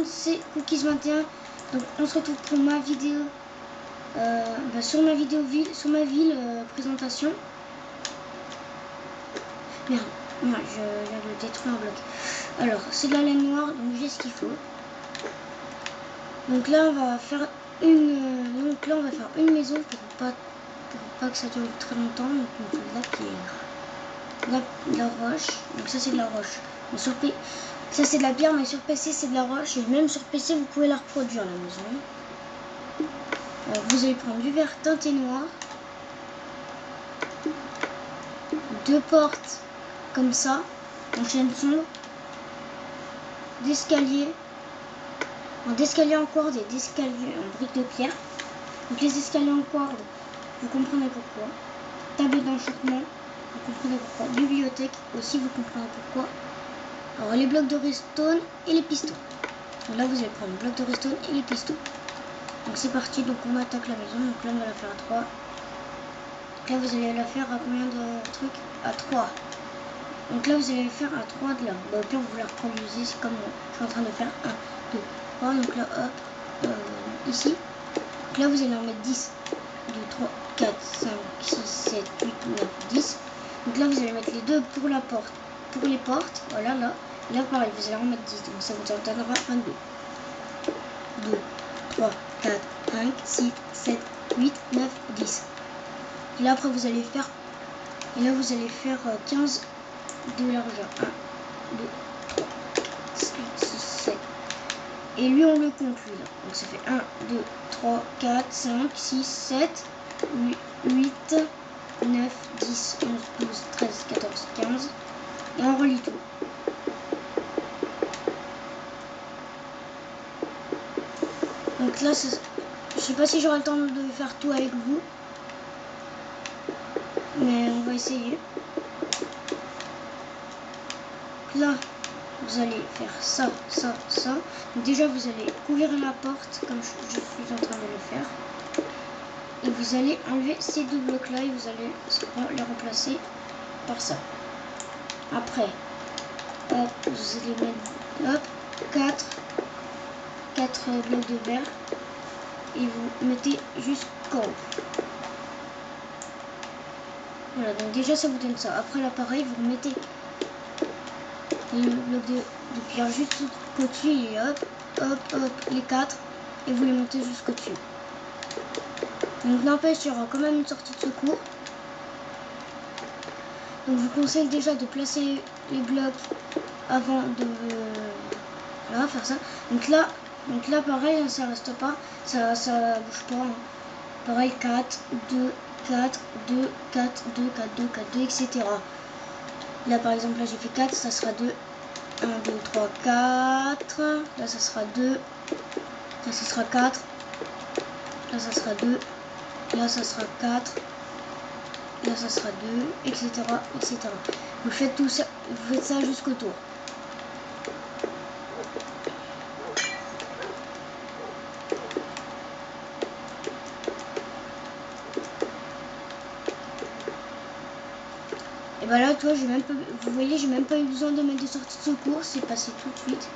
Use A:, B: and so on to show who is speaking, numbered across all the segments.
A: monde, c'est Cookies21. Donc on se retrouve pour ma vidéo sur ma ville présentation. Merde, je viens de détruire un bloc. Alors c'est de la laine noire, donc j'ai ce qu'il faut. Donc là on va faire une maison pour pas que ça dure très longtemps. Donc on fait de la pierre, de la roche. Donc ça c'est de la roche. Ça c'est de la pierre, mais sur PC c'est de la roche. Et même sur PC vous pouvez la reproduire la maison. Alors, vous allez prendre du verre teinté noir, 2 portes comme ça en chaîne sombre, d'escaliers en corde et d'escaliers en briques de pierre. Donc les escaliers en corde, vous comprenez pourquoi. Table d'enchantement, vous comprenez pourquoi. Bibliothèque aussi, vous comprenez pourquoi. Alors les blocs de redstone et les pistons. Donc là vous allez prendre les blocs de redstone et les pistons. Donc c'est parti, donc on attaque la maison. Donc là on va la faire à 3. Donc là vous allez la faire à combien de trucs? À 3. Donc là vous allez le faire à 3 de là. Bah, au pire vous la reproduisez, c'est comme je suis en train de faire 1, 2, 3. Donc là hop, ici. Donc là vous allez en mettre 10. 2, 3, 4, 5, 6, 7, 8, 9, 10. Donc là vous allez mettre les deux pour la porte. Pour les portes, voilà là. Et là pareil, vous allez en mettre 10. Donc ça vous en donnera 22. 2, 3, 4, 5, 6, 7, 8, 9, 10. Et là après vous allez faire 15 de largeur. 1, 2, 3, 5, 6, 7. Et lui on le compte lui là. Donc ça fait 1, 2, 3, 4, 5, 6, 7, 8, 9, 10, 11, 12, 13, 14, 15. Et on relie tout. Donc là, je sais pas si j'aurai le temps de faire tout avec vous. Mais on va essayer. Donc là, vous allez faire ça, ça, ça. Donc déjà, vous allez couvrir la porte comme je suis en train de le faire. Et vous allez enlever ces deux blocs-là et vous allez les remplacer par ça. Après, hop, vous allez mettre hop, 4 blocs de verre. Et vous mettez jusqu'en haut. Voilà, donc déjà ça vous donne ça. Après l'appareil, vous mettez le bloc de pierre juste au-dessus et hop, hop, hop, les 4 et vous les montez jusqu'au-dessus. Donc n'empêche, il y aura quand même une sortie de secours. Donc je vous conseille déjà de placer les blocs avant de voilà, faire ça. Donc là pareil, ça reste pas, ça bouge pas. Hein. Pareil, 4, 2, 4, 2, 4, 2, 4, 2, 4, 2, etc. Là par exemple, là j'ai fait 4, ça sera 2. 1, 2, 3, 4. Là ça sera 2. Là ça sera 4. Là ça sera 2. Là ça sera 4. Là ça sera 2, etc. etc. Vous faites tout ça, vous faites ça jusqu'au tour. Et bah là, toi, vous voyez, j'ai même pas eu besoin de mettre de sortie de secours, c'est passé tout de suite.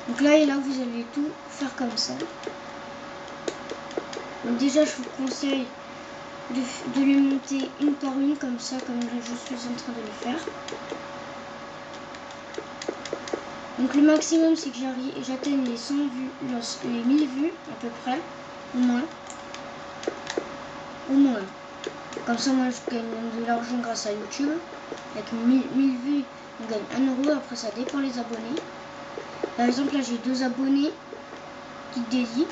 A: Donc là et là, vous allez tout faire comme ça. Donc déjà, je vous conseille de les monter une par une, comme ça, comme je suis en train de le faire. Donc le maximum, c'est que j'atteigne les 100 vues, les 1000 vues à peu près, au moins. Au moins. Comme ça, moi, je gagne de l'argent grâce à YouTube. Avec 1000 vues, on gagne 1 €. Après, ça dépend les abonnés. Par exemple, là, j'ai 2 abonnés qui dédient.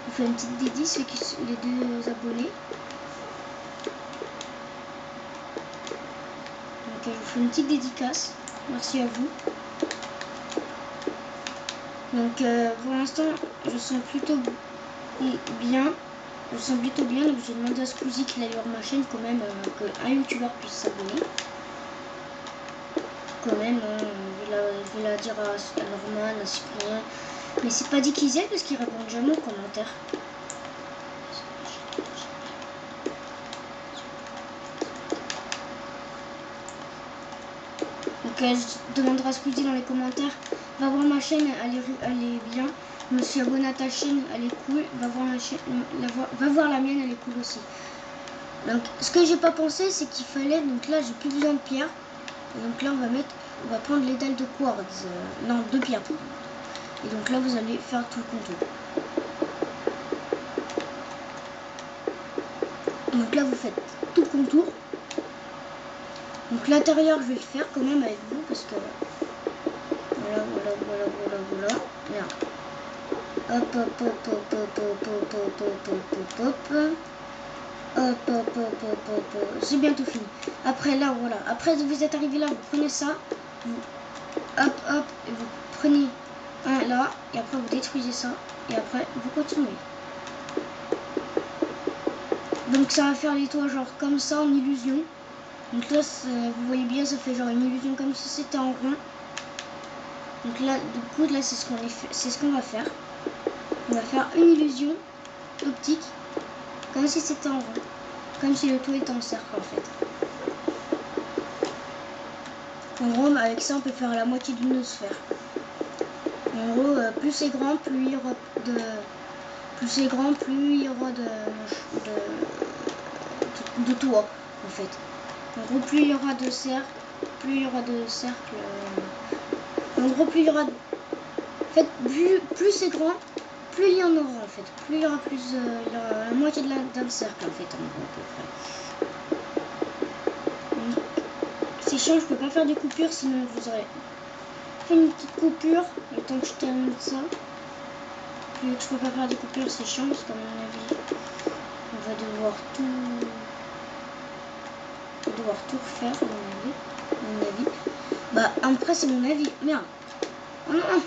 A: Je fais une petite dédicace avec les 2 abonnés. Donc, je vous fais une petite dédicace. Merci à vous. Donc, pour l'instant, je sens plutôt bien. Donc j'ai demandé à Squeezie qu'il aille voir ma chaîne quand même, qu'un youtubeur puisse s'abonner. Quand même, je vais la dire à Norman, à Cyprien. Mais c'est pas dit qu'ils aient parce qu'ils répondent jamais aux commentaires. Donc je demanderai à Squeezie dans les commentaires, va voir ma ma chaîne, elle est bien. Je me suis abonné à ta chaîne, elle est cool. Va voir la chaîne, va voir la mienne, elle est cool aussi. Donc, ce que j'ai pas pensé, c'est qu'il fallait. Donc là, j'ai plus besoin de pierre. Et donc là, on va prendre les dalles de quartz. Non, 2 pierres. Et donc là, vous allez faire tout le contour. Donc là, vous faites tout le contour. Donc l'intérieur, je vais le faire quand même avec vous parce que voilà. Merde. Hop. J'ai bientôt fini. Après là, voilà. Après vous êtes arrivé là, vous prenez ça. Hop, et vous prenez un là. Et après vous détruisez ça. Et après vous continuez. Donc ça va faire les toits genre comme ça en illusion. Donc là, vous voyez bien, ça fait genre une illusion comme si c'était en rond. Donc là, du coup, là, c'est ce qu'on va faire. On va faire une illusion optique, comme si c'était en rond. Comme si le toit était en cercle, en fait. En gros, avec ça, on peut faire la moitié d'une sphère. En gros, plus c'est grand, plus il y aura de toit, en fait. En gros, plus il y aura de cercles, en gros, plus il y aura... En fait, plus c'est grand, plus il y en aura, en fait. Plus il y aura il y aura la moitié d'un cercle, en fait, en gros, à peu près. C'est chiant, je peux pas faire des coupures, sinon vous aurez fait une petite coupure, le temps que je termine ça. Puis que je peux pas faire des coupures, c'est chiant, parce qu'à mon avis, on va devoir tout refaire, à mon avis. Bah, après, c'est mon avis. Merde. Oh non.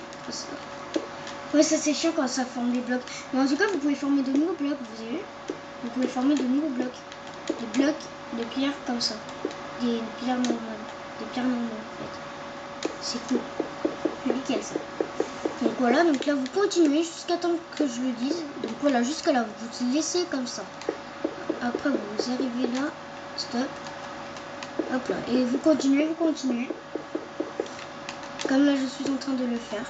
A: Ouais, ça c'est chiant quand ça forme des blocs. Mais en tout cas, vous pouvez former de nouveaux blocs, vous avez vu? Vous pouvez former de nouveaux blocs. Des blocs de pierre comme ça. Des pierres normales. Des pierres normales, en fait. C'est cool. C'est nickel, ça. Donc voilà, donc là, vous continuez jusqu'à temps que je le dise. Donc voilà, jusqu'à là, vous laissez comme ça. Après, vous arrivez là. Stop. Hop là. Et vous continuez. Comme là, je suis en train de le faire.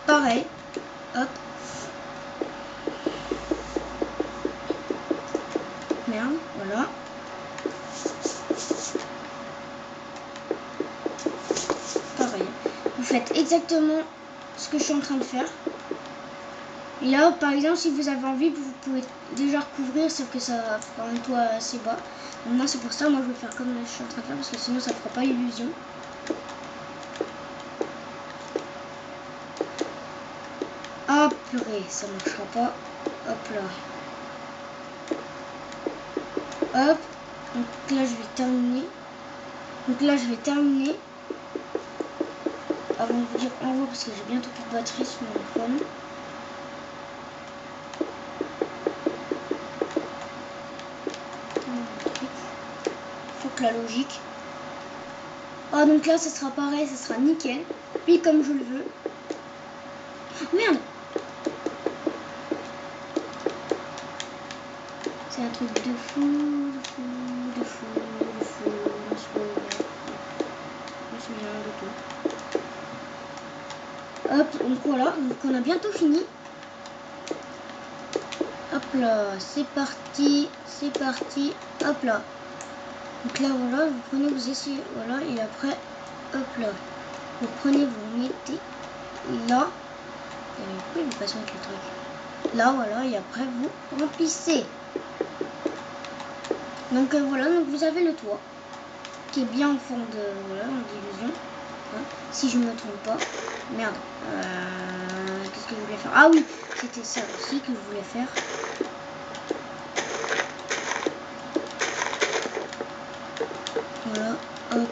A: Pareil. Hop. Merde, voilà. Pareil. Vous faites exactement ce que je suis en train de faire. Et là, par exemple, si vous avez envie, vous pouvez déjà recouvrir, sauf que ça va faire un toit assez bas. Donc moi, c'est pour ça, moi, je vais faire comme je suis en train de faire, parce que sinon, ça ne fera pas illusion. Ah, purée, ça ne marchera pas. Hop là. Hop. Donc là, je vais terminer. Avant de vous dire au revoir, parce que j'ai bientôt plus de batterie sur mon téléphone. Faut que la logique. Ah, donc là, ça sera pareil, ça sera nickel. Puis comme je le veux. Oh, merde! C'est un truc de fou. Hop, donc voilà, donc on a bientôt fini. Hop là, c'est parti, hop là. Donc là, voilà, vous prenez, vous essayez, voilà, et après, hop là. Vous prenez, vous mettez là. Pourquoi il ne veut pas se mettre le truc? Là, voilà, et après, vous remplissez. Donc voilà, donc vous avez le toit qui est bien en fond de, voilà, en d'illusion. Hein, si je ne me trompe pas. Merde. Qu'est-ce que je voulais faire? Ah oui, c'était ça aussi que je voulais faire. Voilà. Hop.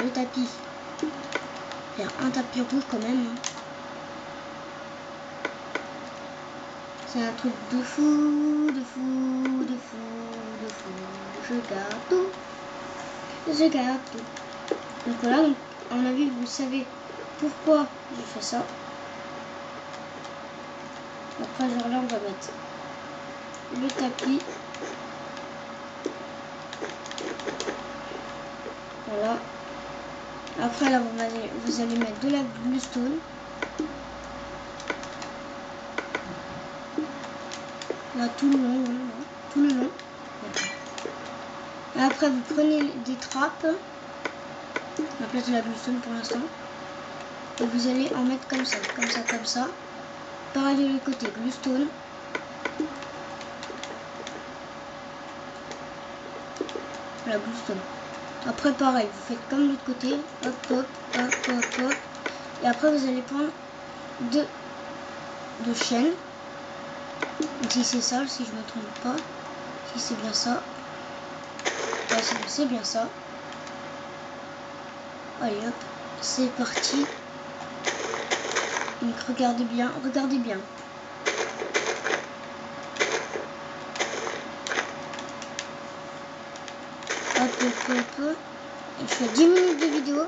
A: Le tapis. Faire un tapis rouge quand même. C'est un truc de fou. Je garde tout. Donc voilà, donc à mon avis, vous savez pourquoi j'ai fait ça. Après, genre là, on va mettre le tapis. Voilà. Après là vous allez mettre de la bluestone. Là tout le long, là, tout le long. Et après vous prenez des trappes à la place de la bluestone pour l'instant. Et vous allez en mettre comme ça, comme ça, comme ça. Pareil de l'autre côté, bluestone. La bluestone. Après pareil, vous faites comme l'autre côté, hop, hop, hop, hop, hop. Et après vous allez prendre deux chaînes. Si c'est ça, si je ne me trompe pas. Si c'est bien ça. Ouais, c'est bien ça. Allez hop, c'est parti. Donc regardez bien, regardez bien. Hop, hop, hop, hop. Je fais 10 minutes de vidéo.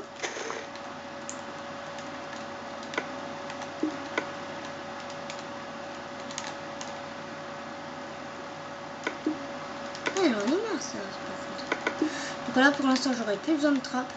A: Ah, j'en ai marre ça, c'est pas fou. Donc là pour l'instant j'aurai plus besoin de trappe.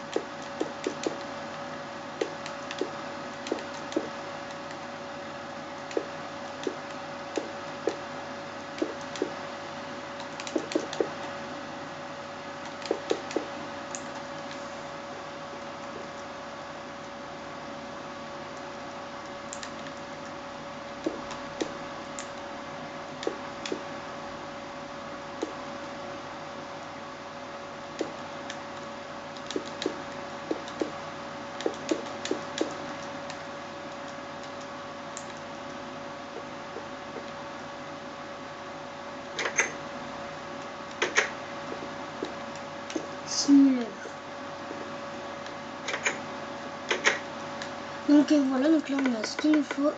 A: Donc voilà, donc là on a ce qu'il nous faut.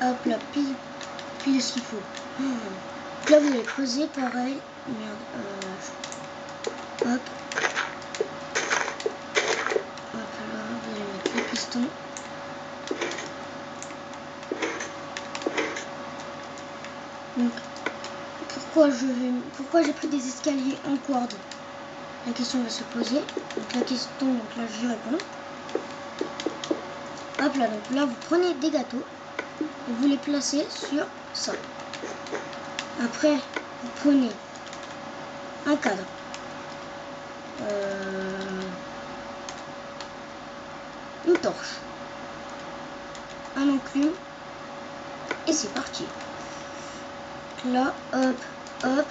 A: Hop là, pile ce qu'il faut. Donc là vous allez creuser pareil. Merde, hop. Hop là, vous allez mettre le piston. Donc pourquoi j'ai pris des escaliers en corde? La question va se poser. Donc la question, donc là je réponds. Hop là, donc là vous prenez des gâteaux et vous les placez sur ça. Après vous prenez un cadre. Une torche. Un enclume. Et c'est parti. Donc là, hop, hop.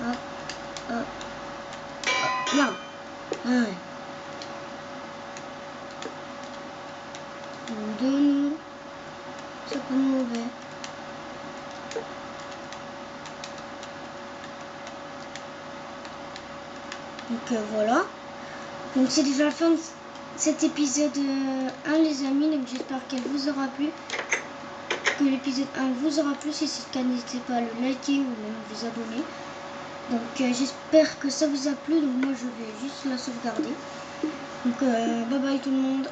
A: Hop, hop. Hop. Merde. Ouais. De nous. C'est pas mauvais. Donc voilà. Donc c'est déjà la fin de cet épisode 1 les amis. Donc j'espère qu'elle vous aura plu. Que l'épisode 1 vous aura plu. Si c'est le cas, n'hésitez pas à le liker ou même vous abonner. Donc j'espère que ça vous a plu. Donc moi je vais juste la sauvegarder. Donc bye bye tout le monde.